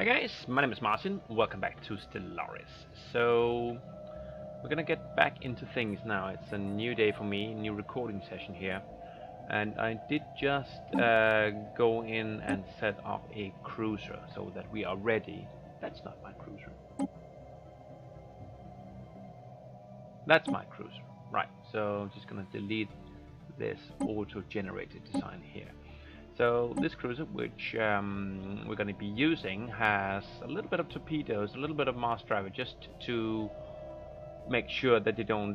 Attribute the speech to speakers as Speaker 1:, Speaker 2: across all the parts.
Speaker 1: Hi guys, my name is Martin. Welcome back to Stellaris. So we're gonna get back into things now. It's a new day for me, new recording session here, and I did just go in and set up a cruiser so that we are ready. That's not my cruiser. That's my cruiser. Right. So I'm just gonna delete this auto-generated design here. So this cruiser, which we're going to be using, has a little bit of torpedoes, a little bit of mass driver, just to make sure that they don't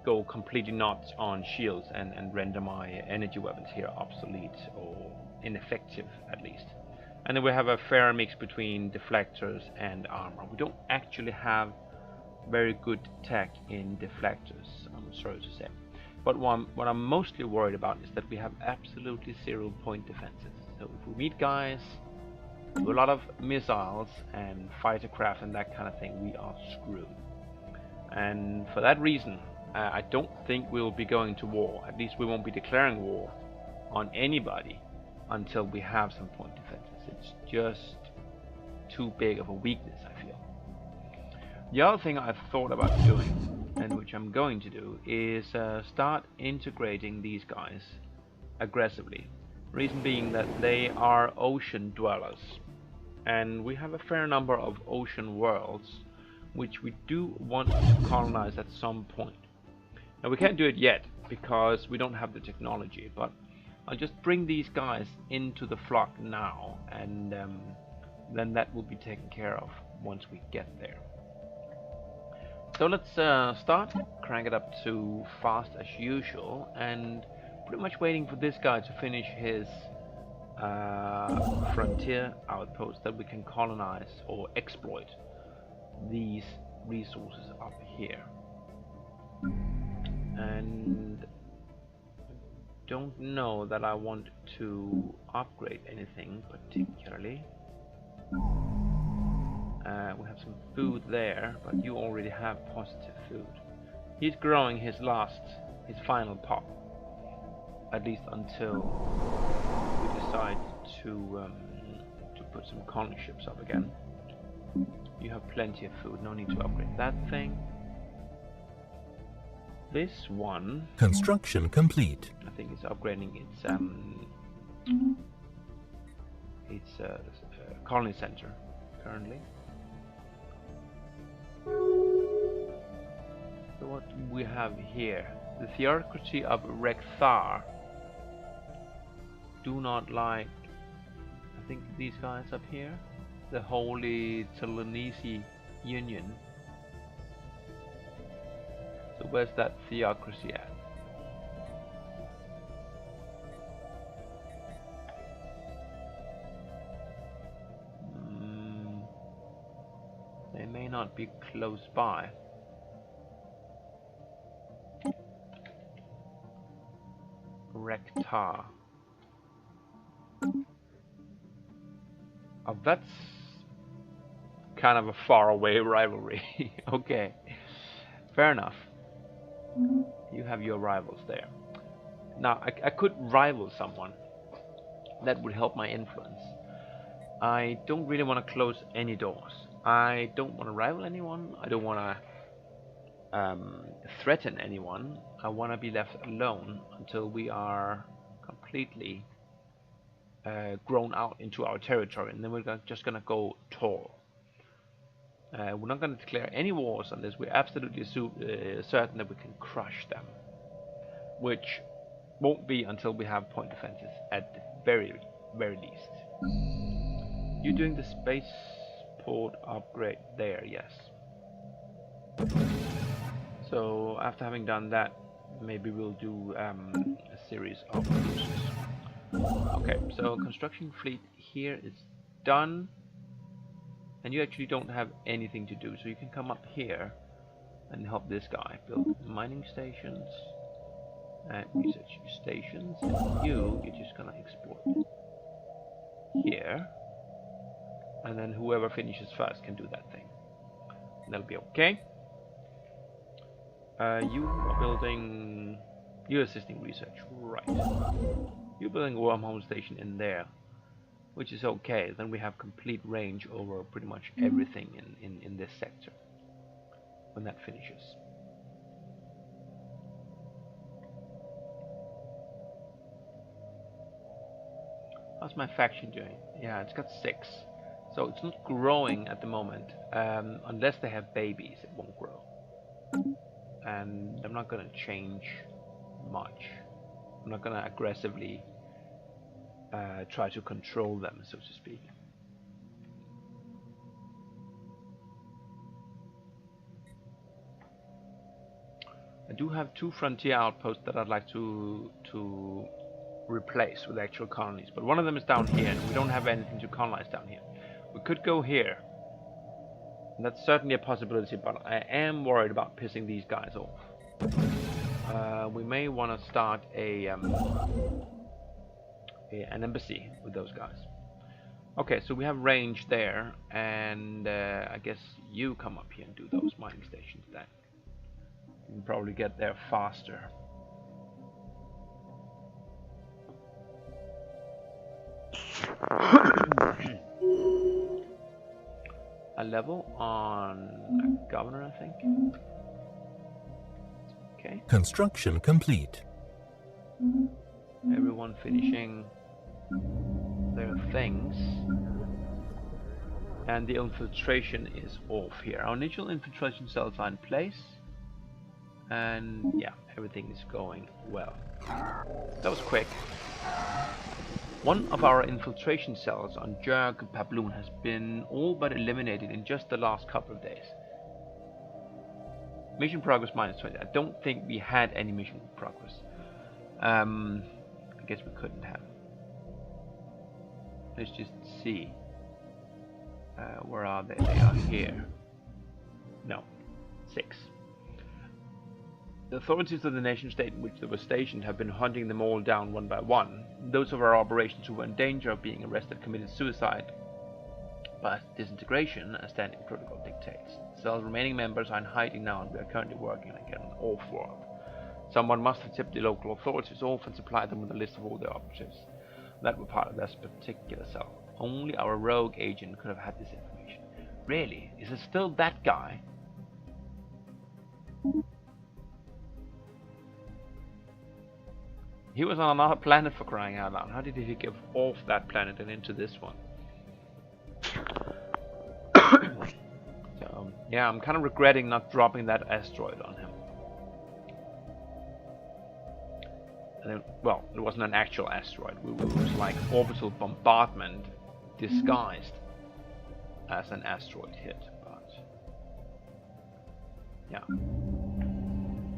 Speaker 1: go completely nuts on shields and render my energy weapons here obsolete or ineffective at least. And then we have a fair mix between deflectors and armor. We don't actually have very good tech in deflectors, I'm sorry to say. But what I'm mostly worried about is that we have absolutely 0 point defenses. So if we meet guys with a lot of missiles and fighter craft and that kind of thing, we are screwed. And for that reason, I don't think we'll be going to war. At least we won't be declaring war on anybody until we have some point defenses. It's just too big of a weakness, I feel. The other thing I've thought about doing, and which I'm going to do, is start integrating these guys aggressively. Reason being that they are ocean dwellers, and we have a fair number of ocean worlds which we do want to colonize at some point. Now we can't do it yet because we don't have the technology, but I'll just bring these guys into the flock now, and then that will be taken care of once we get there. So let's start, crank it up to fast as usual, and pretty much waiting for this guy to finish his frontier outpost that we can colonize or exploit these resources up here. And don't know that I want to upgrade anything particularly. We have some food there, but you already have positive food. He's growing his final pop, at least until we decide to put some colony ships up again. You have plenty of food, no need to upgrade that thing. This one,
Speaker 2: construction complete.
Speaker 1: I think it's upgrading its colony center currently. So what we have here, the theocracy of Rekthar do not like, I think, these guys up here, the Holy Telenesi Union. So where's that theocracy at? They may not be close by. Rekthar. Oh, that's kind of a faraway rivalry. Okay, fair enough. You have your rivals there. Now, I could rival someone. That would help my influence. I don't really want to close any doors. I don't want to rival anyone. I don't want to threaten anyone. I want to be left alone until we are completely grown out into our territory, and then we're just going to go tall. We're not going to declare any wars unless we're absolutely certain that we can crush them, which won't be until we have point defenses at the very least. You're doing the spaceport upgrade there, yes. So after having done that, maybe we'll do a series of cruises. Okay, so construction fleet here is done, and you actually don't have anything to do, so you can come up here and help this guy build mining stations and research stations. And you're just gonna export here, and then whoever finishes first can do that thing. That'll be okay. You are building, you're assisting research, right? You're building a wormhole station in there. which is okay. Then we have complete range over pretty much everything in this sector when that finishes. How's my faction doing? Yeah, it's got 6. So it's not growing at the moment. Unless they have babies, it won't grow. And I'm not going to change much. I'm not going to aggressively try to control them, so to speak. I do have 2 frontier outposts that I'd like to replace with actual colonies, but one of them is down here, and we don't have anything to colonize down here. We could go here, and that's certainly a possibility, but I am worried about pissing these guys off. We may want to start an embassy with those guys. Okay, so we have range there, and I guess you come up here and do those mining stations then. You can probably get there faster. A level on a governor, I think. Okay.
Speaker 2: Construction complete.
Speaker 1: Everyone finishing their things. And the infiltration is off here. Our initial infiltration cells are in place. And yeah, everything is going well. That was quick. One of our infiltration cells on Jerg Pabloon has been all but eliminated in just the last couple of days. Mission progress -20. I don't think we had any mission progress. I guess we couldn't have. Let's just see. Where are they? They are here. No. 6. The authorities of the nation state in which they were stationed have been hunting them all down one by one. Those of our operations who were in danger of being arrested committed suicide by disintegration, as standing protocol dictates. The remaining members are in hiding now, and we are currently working on getting them off world. Someone must have tipped the local authorities off and supplied them with a list of all their operatives that were part of this particular cell. Only our rogue agent could have had this information. Really? Is it still that guy? He was on another planet, for crying out loud. How did he get off that planet and into this one? So, yeah, I'm kind of regretting not dropping that asteroid on him. And then, well, it wasn't an actual asteroid. It was like orbital bombardment disguised as an asteroid hit. But yeah,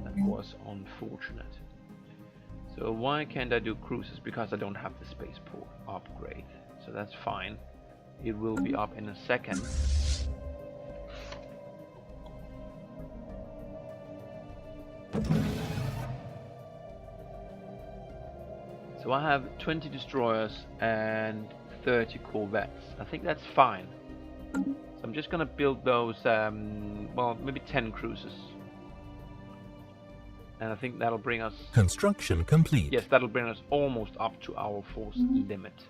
Speaker 1: that was unfortunate. So why can't I do cruises? Because I don't have the spaceport upgrade. So that's fine. It will be up in a second. So I have 20 destroyers and 30 corvettes. I think that's fine. So I'm just gonna build those, well, maybe 10 cruisers. And I think that'll bring us...
Speaker 2: Construction complete.
Speaker 1: Yes, that'll bring us almost up to our force limit.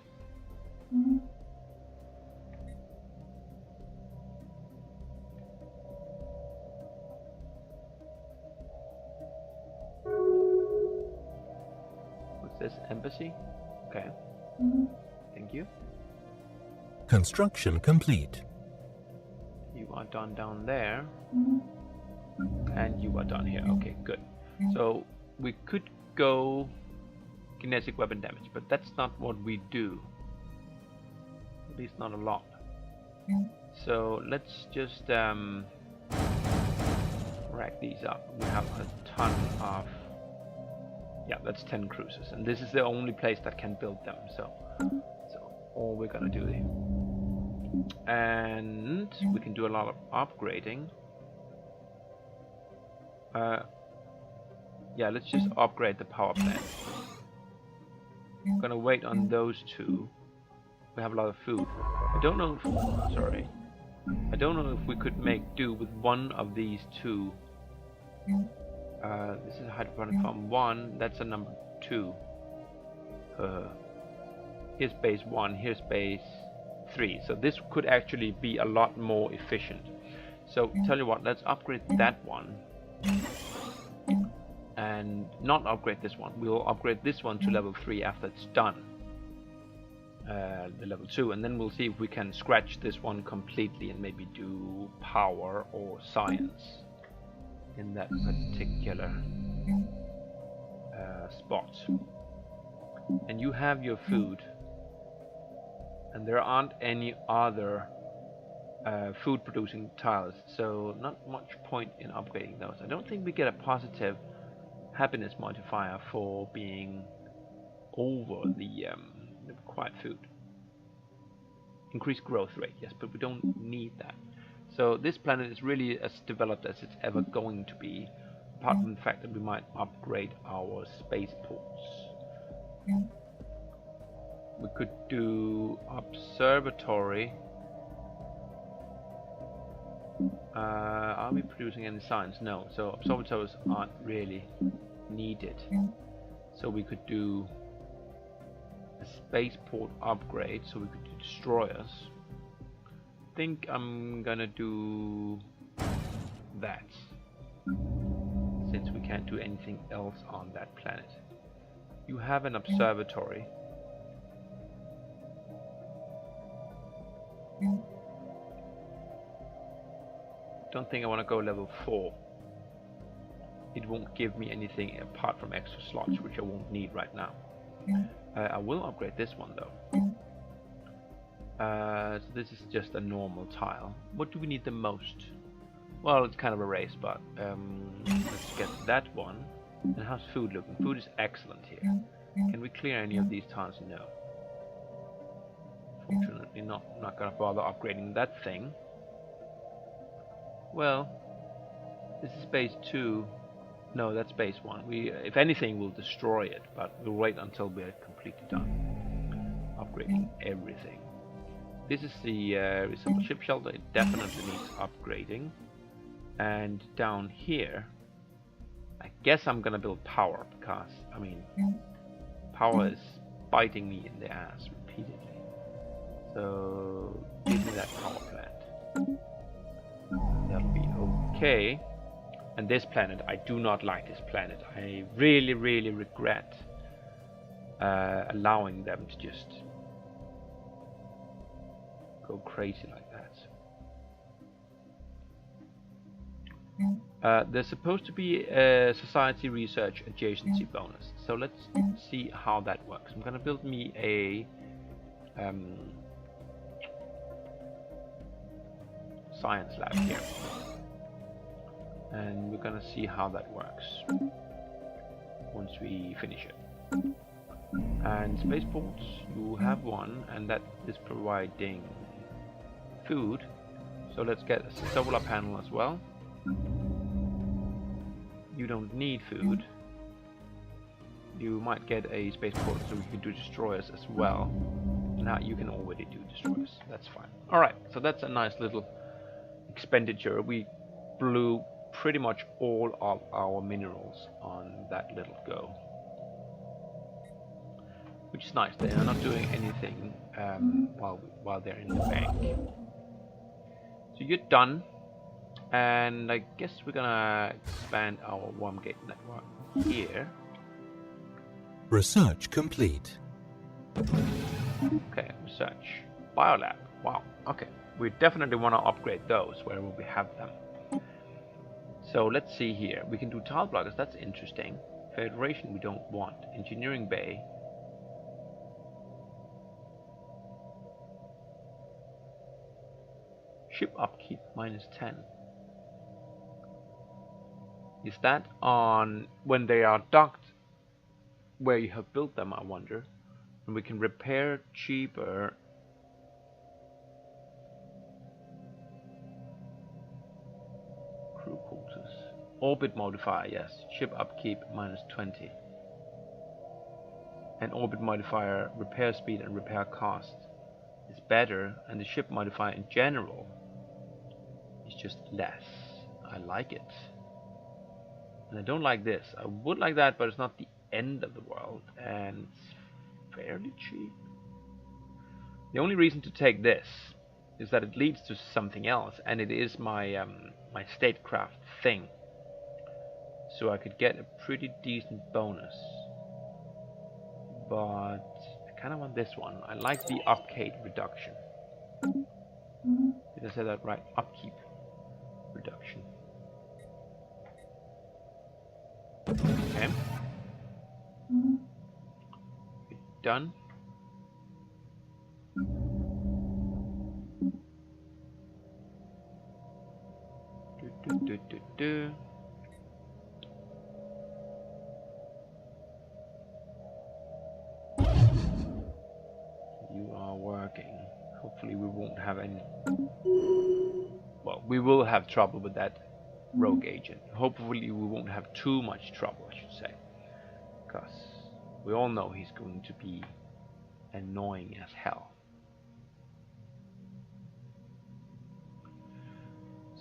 Speaker 1: What's this? Embassy? Okay. Thank you.
Speaker 2: Construction complete.
Speaker 1: You are done down there. And you are done here. Okay, good. So we could go kinetic weapon damage, but that's not what we do. At least not a lot. So let's just rack these up. We have a ton of... Yeah, that's 10 cruisers, and this is the only place that can build them. So all we're gonna do here. And we can do a lot of upgrading. Yeah, let's just upgrade the power plant. I'm gonna wait on those two. We have a lot of food. I don't know if... Sorry. I don't know if we could make do with one of these two. This is a hydroponic farm 1. That's a number 2. Here's base 1, here's base 3. So this could actually be a lot more efficient. So tell you what, let's upgrade that one. And not upgrade this one. We'll upgrade this one to level 3 after it's done. The level 2, and then we'll see if we can scratch this one completely and maybe do power or science in that particular spot. And you have your food, and there aren't any other food producing tiles, so not much point in upgrading those. I don't think we get a positive happiness modifier for being over the required food. Increased growth rate, yes, but we don't need that. So this planet is really as developed as it's ever going to be, apart from the fact that we might upgrade our spaceports. We could do observatory. Are we producing any science? No, so observatories aren't really needed. So we could do a spaceport upgrade, so we could do destroyers. I think I'm gonna do that, since we can't do anything else on that planet. You have an observatory. Don't think I want to go level 4. It won't give me anything apart from extra slots, which I won't need right now. I will upgrade this one though. So this is just a normal tile. What do we need the most? Well, it's kind of a race, but let's get that one. And how's food looking? Food is excellent here. Can we clear any of these tiles? No. Fortunately not. I'm not gonna bother upgrading that thing. Well, this is base 2. No, that's base 1. If anything, we'll destroy it, but we'll wait until we're completely done upgrading everything. This is the reassembled ship shelter. It definitely needs upgrading. And down here, I guess I'm gonna build power, because I mean, power is biting me in the ass repeatedly. So give me that power plant. That'll be okay. And this planet, I do not like this planet. I really, really regret allowing them to just go crazy like that. There's supposed to be a society research adjacency bonus. So let's see how that works. I'm gonna build me a science lab here. And we're gonna see how that works once we finish it. And spaceports, you have one, and that is providing food. So let's get a solar panel as well. You don't need food. You might get a spaceport so we can do destroyers as well. Now you can already do destroyers. That's fine. Alright, so that's a nice little expenditure. We blew pretty much all of our minerals on that little go, which is nice. They are not doing anything while they're in the bank. So you're done, and I guess we're gonna expand our Wormgate network here.
Speaker 2: Research complete.
Speaker 1: Okay, research. Biolab. Wow. Okay, we definitely want to upgrade those wherever we have them. So let's see here. We can do tile blockers. That's interesting. Federation we don't want. Engineering bay. Ship upkeep -10. Is that on when they are docked where you have built them, I wonder? And we can repair cheaper. Crew quarters. Orbit modifier, yes. Ship upkeep -20. And orbit modifier, repair speed and repair cost is better, and the ship modifier in general is just less. I like it. And I don't like this. I would like that, but it's not the end of the world, and it's fairly cheap. The only reason to take this is that it leads to something else, and it is my my statecraft thing. So I could get a pretty decent bonus. But I kind of want this one. I like the upkeep reduction. Did I say that right? Upkeep reduction. Okay. Done. Do. You are working. Hopefully we won't have any... Well, we will have trouble with that rogue agent. Hopefully we won't have too much trouble, I should say. Because we all know he's going to be annoying as hell.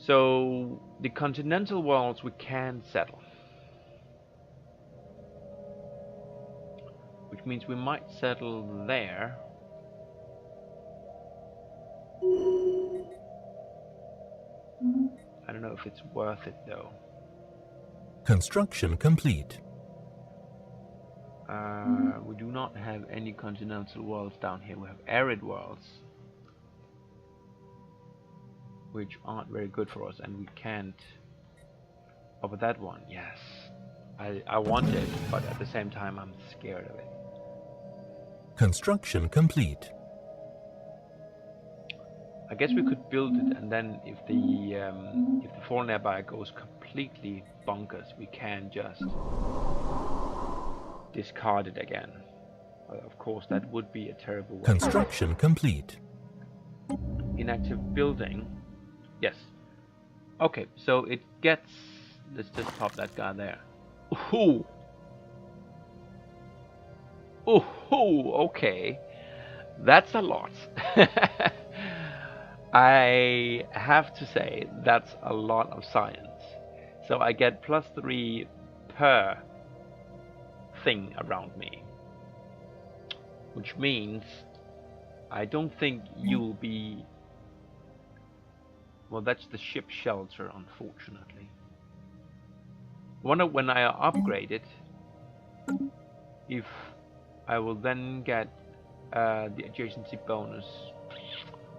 Speaker 1: So the continental worlds we can settle. Which means we might settle there. I don't know if it's worth it though.
Speaker 2: Construction complete.
Speaker 1: We do not have any continental worlds down here. We have arid worlds, which aren't very good for us, and we can't. Oh, but that one, yes. I want it, but at the same time I'm scared of it.
Speaker 2: Construction complete.
Speaker 1: I guess we could build it, and then if the fall nearby goes completely bonkers, we can just discard it again. But of course, that would be a terrible way.
Speaker 2: Construction complete.
Speaker 1: Inactive building. Yes. Okay, so it gets... Let's just pop that guy there. Ooh. Ooh, okay. That's a lot. I have to say, that's a lot of science. So I get +3 per thing around me. Which means I don't think you'll be... Well, that's the ship shelter, unfortunately. I wonder when I upgrade it, if I will then get the adjacency bonus.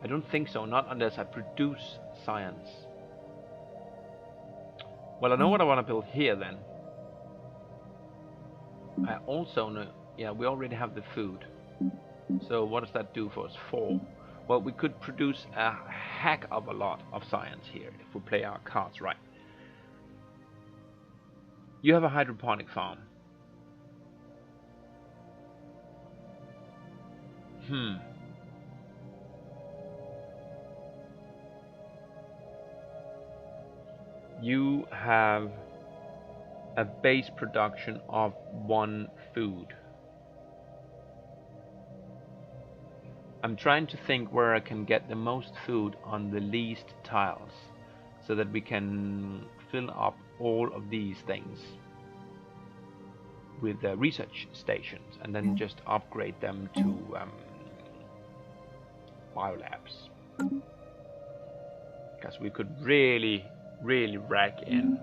Speaker 1: I don't think so, not unless I produce science. Well, I know what I want to build here then. I also know, yeah, we already have the food. So what does that do for us? 4. Well, we could produce a heck of a lot of science here if we play our cards right. You have a hydroponic farm. You have a base production of 1 food. I'm trying to think where I can get the most food on the least tiles, so that we can fill up all of these things with research stations, and then just upgrade them to biolabs. Because we could really rack in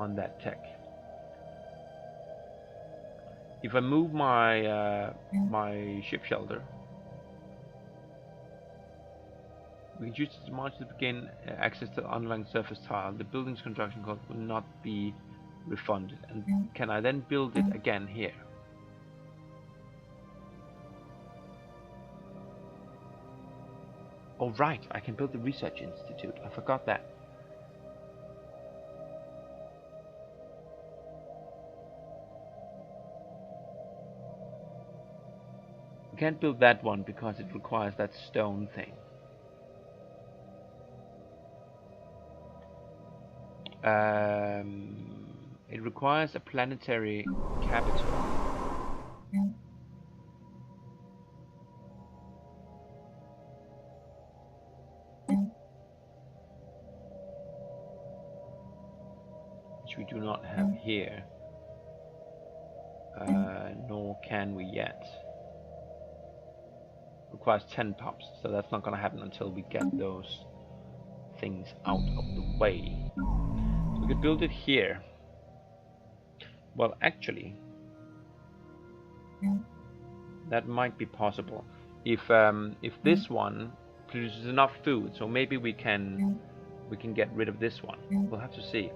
Speaker 1: on that tech. If I move my my ship shelter, we can choose to march to begin access to the underlying surface tile. The building's construction cost will not be refunded. And can I then build it again here? Oh right, I can build the research institute. I forgot that. I can't build that one because it requires that stone thing. It requires a planetary capital. Which we do not have here. Nor can we yet. requires 10 pups, so that's not going to happen until we get those things out of the way. So we could build it here. Well, actually, that might be possible if this one produces enough food. So maybe we can get rid of this one. We'll have to see.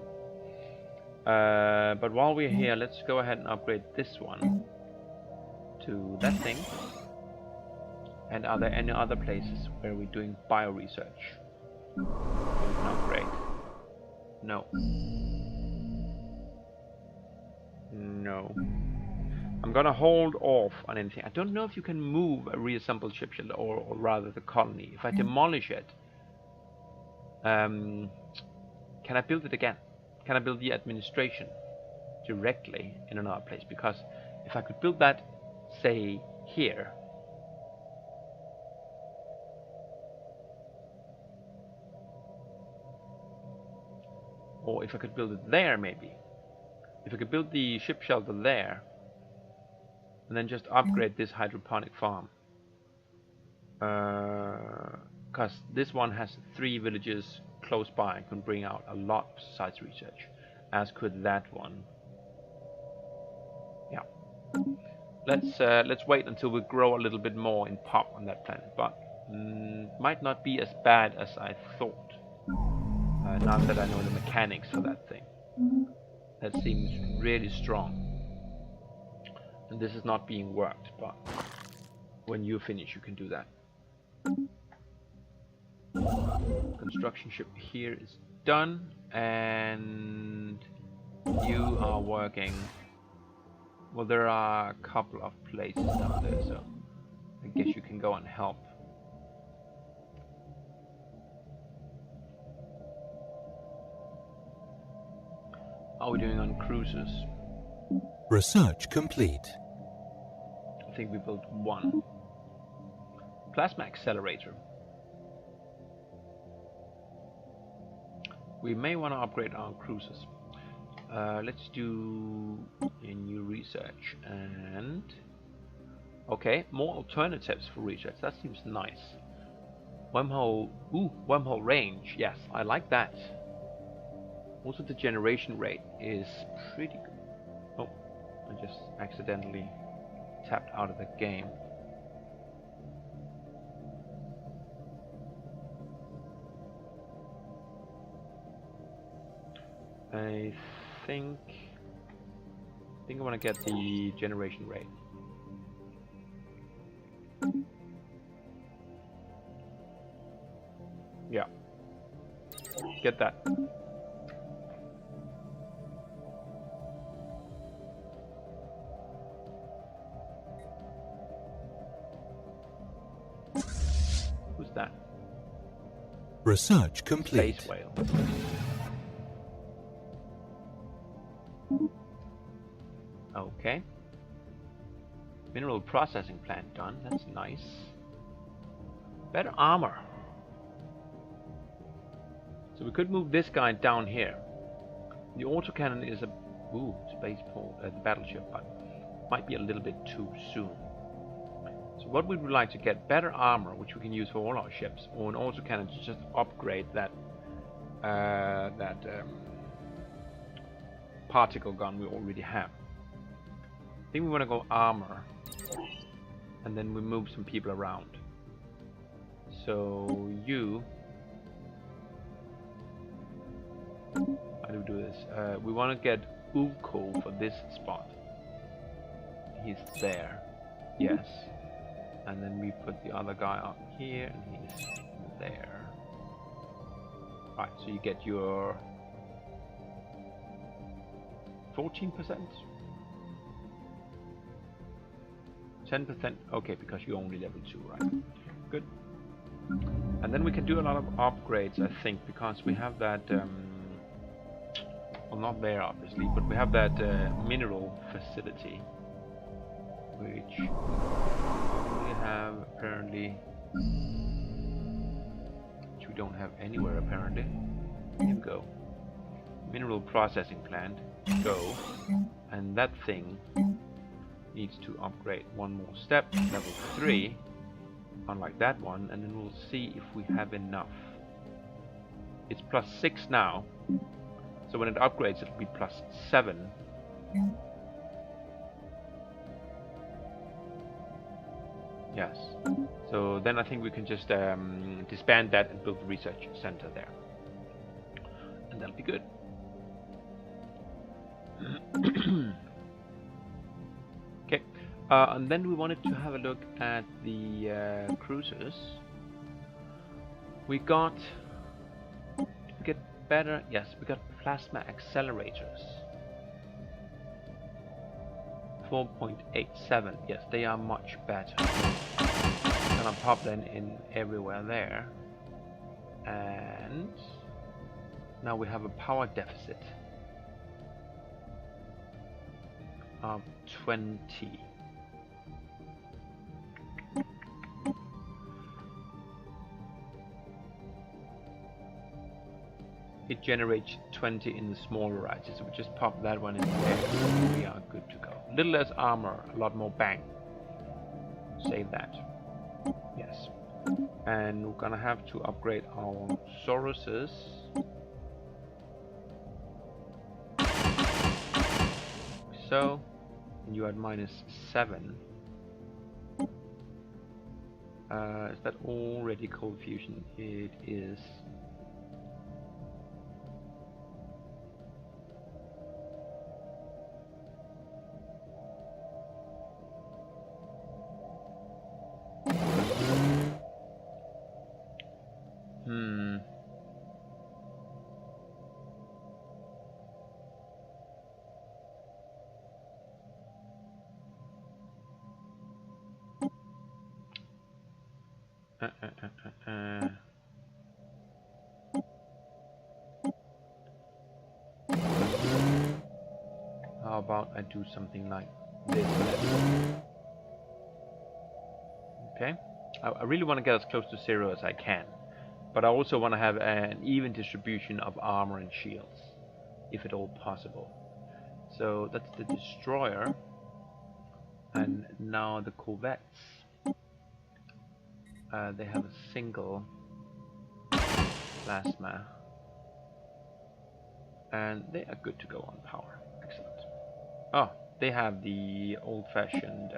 Speaker 1: But while we're here, let's go ahead and upgrade this one to that thing. And are there any other places where we're doing bio research? Upgrade. No. No. I'm gonna hold off on anything. I don't know if you can move a reassembled ship shelter, or rather the colony. If I demolish it, can I build it again? Can I build the administration directly in another place? Because if I could build that, say, here, or if I could build it there, maybe. If I could build the ship shelter there, and then just upgrade this hydroponic farm. Because this one has 3 villages close by and can bring out a lot of science research, as could that one. Yeah. Let's wait until we grow a little bit more in pop on that planet, but might not be as bad as I thought. Now that I know the mechanics for that thing. That seems really strong. And this is not being worked, but when you finish you can do that. Construction ship here is done, and you are working. Well, there are a couple of places down there, so I guess you can go and help. How are we doing on cruisers?
Speaker 2: Research complete.
Speaker 1: I think we built 1. Plasma accelerator. We may want to upgrade our cruisers. Let's do a new research and... Okay, more alternatives for research. That seems nice. Wormhole... Ooh, wormhole range. Yes, I like that. Also the generation rate is pretty good. Oh, I just accidentally tapped out of the game. I think I want to get the generation rate. Yeah. Get that. Who's that?
Speaker 2: Research complete.
Speaker 1: Space whale. Okay. Mineral processing plant done. That's nice. Better armor. So we could move this guy down here. The autocannon is a spaceport, the battleship, but might be a little bit too soon. So what we would like to get better armor, which we can use for all our ships, or an autocannon to just upgrade that particle gun we already have. I think we want to go armor, and then we move some people around. So you, how do we do this? We want to get Uko for this spot. He's there, yes. And then we put the other guy up here, and he's there. Right, so you get your 14%. 10%, okay, because you're only level 2, right? Good. And then we can do a lot of upgrades, I think, because we have that, well, not there obviously, but we have that mineral facility, which we have apparently, which we don't have anywhere apparently. Here we go. Mineral processing plant, go, and that thing needs to upgrade one more step, level 3, unlike that one, and then we'll see if we have enough. It's +6 now, so when it upgrades it'll be +7. Yes, so then I think we can just disband that and build the research center there, and that'll be good. Okay, and then we wanted to have a look at the cruisers. We get better. Yes, we got plasma accelerators. 4.87. Yes, they are much better. And I'll pop them in everywhere there. And now we have a power deficit of 20. It generates 20 in the smaller radius, so we just pop that one in there. We are good to go. A little less armor, a lot more bang. Save that. Yes. And we're gonna have to upgrade our Sauruses. So, and you are at -7. Is that already cold fusion? It is. How about I do something like this? Okay, I really want to get as close to 0 as I can, but I also want to have an even distribution of armor and shields, if at all possible. So that's the destroyer, and now the corvettes. They have a single plasma, and they are good to go on power. Excellent. Oh, they have the old-fashioned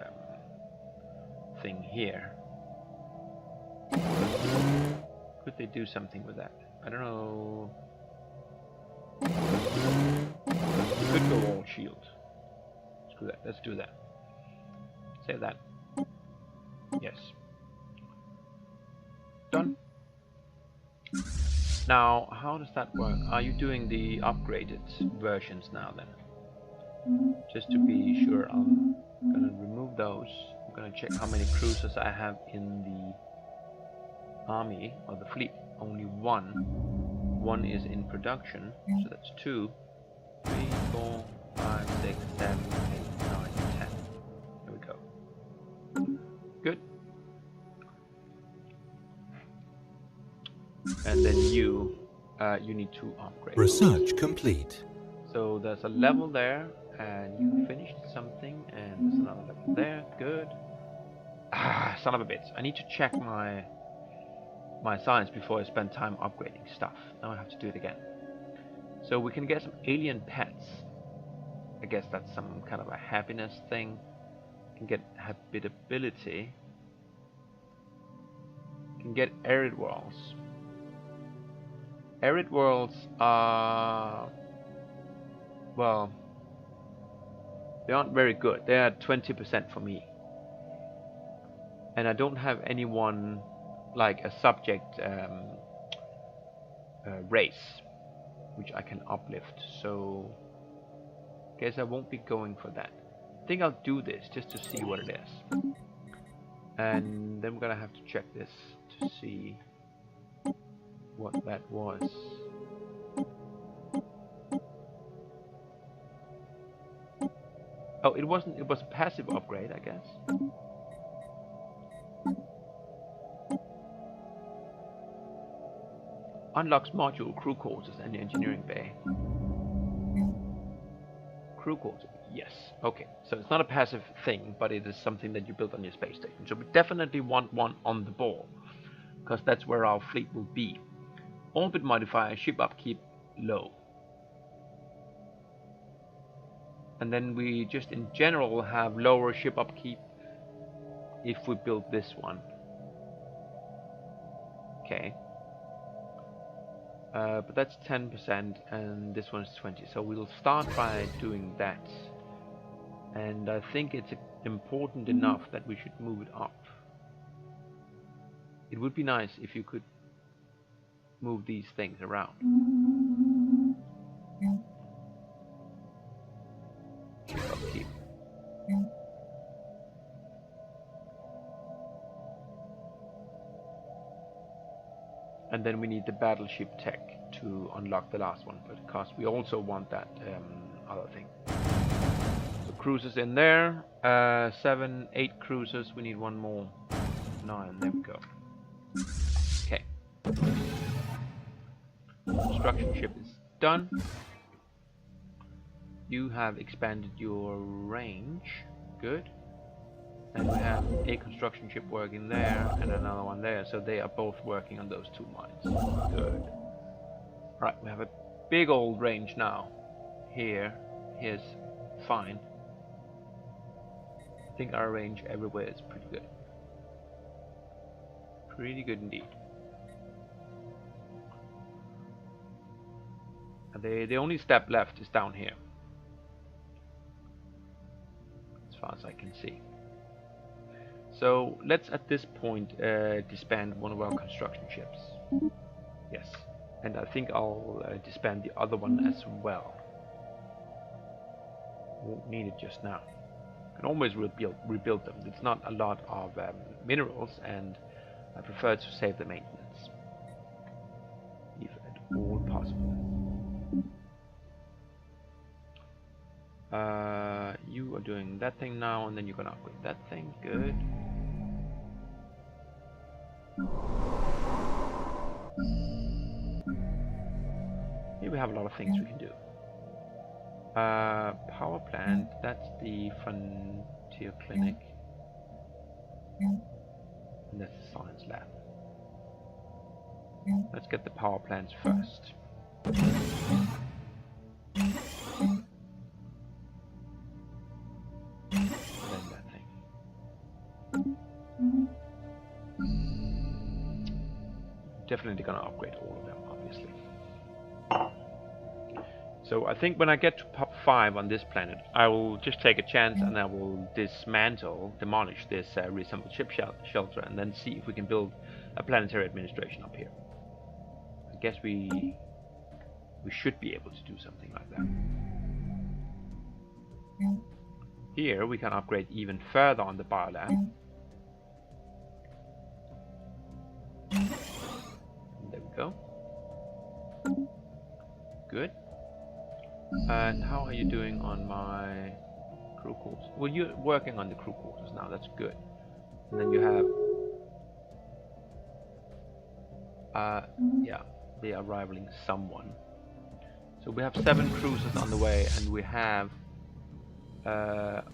Speaker 1: thing here. Could they do something with that? I don't know. Could go all shield. Screw that. Let's do that. Save that. Yes. Done. Now, how does that work? Are you doing the upgraded versions now then? Just to be sure, I'm gonna remove those. I'm gonna check how many cruisers I have in the army or the fleet. Only one. One is in production, so that's 2, 3, 4, 5, 6, 7, 8, 9, 10. There we go. Good. And then you need to upgrade.
Speaker 2: Research complete.
Speaker 1: So there's a level there, and you finished something, and there's another level there. Good. Ah, son of a bitch. I need to check my science before I spend time upgrading stuff. Now I have to do it again. So we can get some alien pets. I guess that's some kind of a happiness thing. Can get habitability. Can get arid worlds. Arid worlds are, well, they aren't very good. They are 20% for me, and I don't have anyone like a subject race which I can uplift, so I guess I won't be going for that. I think I'll do this just to see what it is, and then we're gonna have to check this to see what that was. Oh, it wasn't. It was a passive upgrade, I guess. Unlocks module, crew quarters, and the engineering bay. Crew quarters. Yes. Okay. So it's not a passive thing, but it is something that you build on your space station. So we definitely want one on the ball, because that's where our fleet will be. Orbit modifier, ship upkeep, low. And then we just in general have lower ship upkeep if we build this one. Okay. But that's 10% and this one is 20. So we'll start by doing that. And I think it's important enough that we should move it up. It would be nice if you could move these things around. Ship upkeep. And then we need the battleship tech to unlock the last one, because we also want that other thing. So cruisers in there, 7, 8 cruisers. We need one more. 9. There we go. Okay. Construction ship is done. You have expanded your range. Good. And we have a construction ship working there and another one there, so they are both working on those 2 mines. Good. Right, we have a big old range now. Here's fine. I think our range everywhere is pretty good. Pretty good indeed. And the only step left is down here, as far as I can see. So let's at this point disband one of our construction ships. Yes, and I think I'll disband the other one as well. Won't need it just now. Can always rebuild them. It's not a lot of minerals, and I prefer to save the maintenance, if at all possible. You are doing that thing now, and then you're gonna upgrade that thing. Good. Here we have a lot of things we can do. Power plant, that's the frontier clinic. And that's the science lab. Let's get the power plants first. And then that thing. Definitely gonna upgrade all of them, obviously. So I think when I get to pop 5 on this planet, I will just take a chance and I will demolish this reassembled ship shelter, and then see if we can build a planetary administration up here. I guess we should be able to do something like that. Here we can upgrade even further on the biolab. There we go. Good. And how are you doing on my crew quarters? Well, you're working on the crew quarters now, that's good. And then you have yeah, they are rivaling someone. So we have 7 cruisers on the way, and we have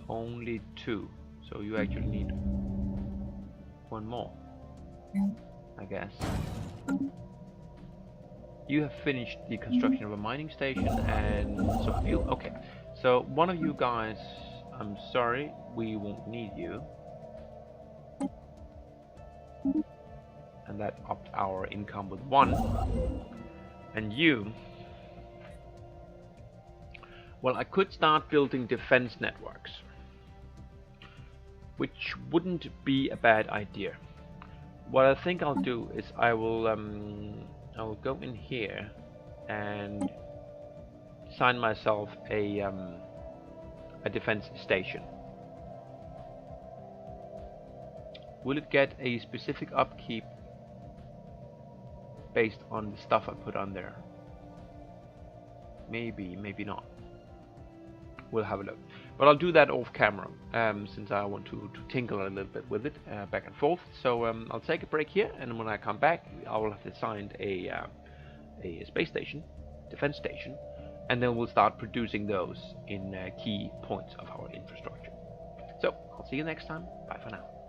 Speaker 1: only 2. So you actually need 1 more, I guess. You have finished the construction of a mining station and some fuel. Okay, so one of you guys, I'm sorry, we won't need you. And that upped our income with 1. And you, well, I could start building defense networks, which wouldn't be a bad idea. What I think I'll do is I will go in here and assign myself a defense station. Will it get a specific upkeep based on the stuff I put on there? Maybe, maybe not. We'll have a look. But I'll do that off camera, since I want to tingle a little bit with it, back and forth. So I'll take a break here, and when I come back, I will have designed a space station, defense station, and then we'll start producing those in key points of our infrastructure. So I'll see you next time. Bye for now.